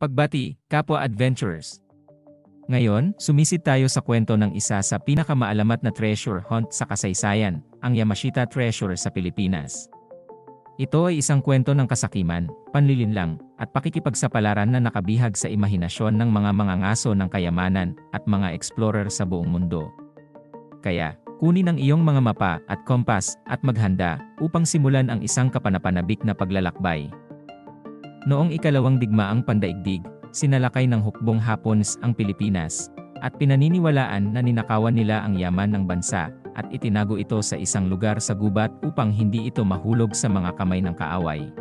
Pagbati, kapwa adventurers. Ngayon, sumisid tayo sa kwento ng isa sa pinakamaalamat na treasure hunt sa kasaysayan, ang Yamashita Treasure sa Pilipinas. Ito ay isang kwento ng kasakiman, panlilinlang, at pakikipagsapalaran na nakabihag sa imahinasyon ng mga mangangaso ng kayamanan at mga explorer sa buong mundo. Kaya, kunin ang iyong mga mapa at kompas at maghanda upang simulan ang isang kapanapanabik na paglalakbay. Noong ikalawang digmaang pandaigdig, sinalakay ng hukbong Hapons ang Pilipinas, at pinaniniwalaan na ninakawan nila ang yaman ng bansa, at itinago ito sa isang lugar sa gubat upang hindi ito mahulog sa mga kamay ng kaaway.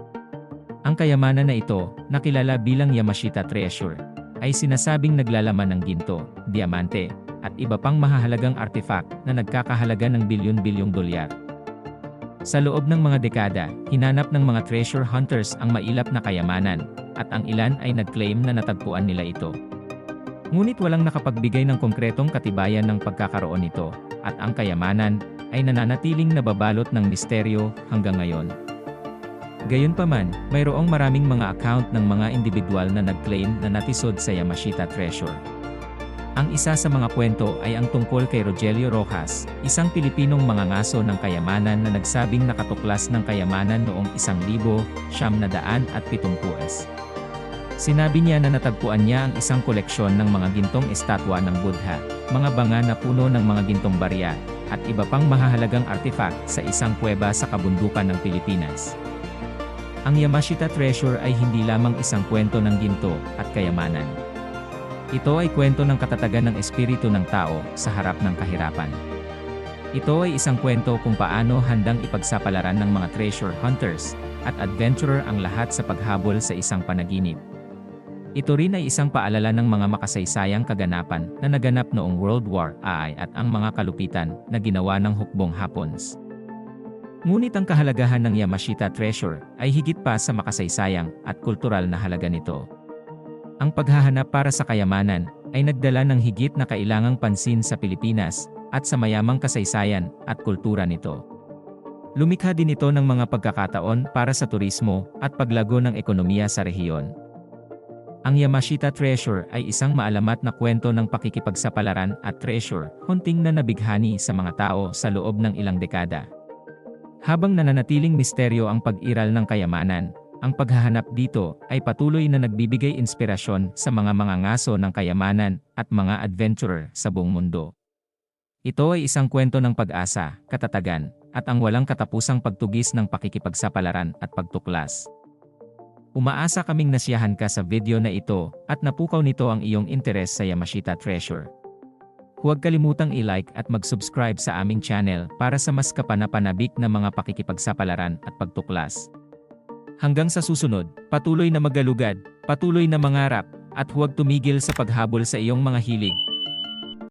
Ang kayamanan na ito, nakilala bilang Yamashita Treasure, ay sinasabing naglalaman ng ginto, diamante, at iba pang mahahalagang artifact na nagkakahalaga ng bilyon-bilyong dolyar. Sa loob ng mga dekada, hinanap ng mga treasure hunters ang mailap na kayamanan, at ang ilan ay nag-claim na natagpuan nila ito. Ngunit walang nakapagbigay ng konkretong katibayan ng pagkakaroon nito, at ang kayamanan ay nananatiling nababalot ng misteryo hanggang ngayon. Gayunpaman, mayroong maraming mga account ng mga individual na nag-claim na natisod sa Yamashita Treasure. Ang isa sa mga kwento ay ang tungkol kay Rogelio Rojas, isang Pilipinong mangangaso ng kayamanan na nagsabing nakatuklas ng kayamanan noong 1970. Sinabi niya na natagpuan niya ang isang koleksyon ng mga gintong estatwa ng Buddha, mga banga na puno ng mga gintong barya, at iba pang mahahalagang artifact sa isang kuweba sa kabundukan ng Pilipinas. Ang Yamashita Treasure ay hindi lamang isang kwento ng ginto at kayamanan. Ito ay kwento ng katatagan ng espiritu ng tao sa harap ng kahirapan. Ito ay isang kwento kung paano handang ipagsapalaran ng mga treasure hunters at adventurer ang lahat sa paghabol sa isang panaginip. Ito rin ay isang paalala ng mga makasaysayang kaganapan na naganap noong World War II at ang mga kalupitan na ginawa ng hukbong Hapons. Ngunit ang kahalagahan ng Yamashita Treasure ay higit pa sa makasaysayang at kultural na halaga nito. Ang paghahanap para sa kayamanan ay nagdala ng higit na kailangang pansin sa Pilipinas at sa mayamang kasaysayan at kultura nito. Lumikha din ito ng mga pagkakataon para sa turismo at paglago ng ekonomiya sa rehiyon. Ang Yamashita Treasure ay isang maalamat na kwento ng pakikipagsapalaran at treasure hunting na nabighani sa mga tao sa loob ng ilang dekada. Habang nananatiling misteryo ang pag-iral ng kayamanan, ang paghahanap dito ay patuloy na nagbibigay inspirasyon sa mga mangangaso ng kayamanan at mga adventurer sa buong mundo. Ito ay isang kwento ng pag-asa, katatagan, at ang walang katapusang pagtugis ng pakikipagsapalaran at pagtuklas. Umaasa kaming nasiyahan ka sa video na ito at napukaw nito ang iyong interes sa Yamashita Treasure. Huwag kalimutang i-like at mag-subscribe sa aming channel para sa mas kapanapanabik na mga pakikipagsapalaran at pagtuklas. Hanggang sa susunod, patuloy na magalugad, patuloy na mangarap, at huwag tumigil sa paghabol sa iyong mga hilig.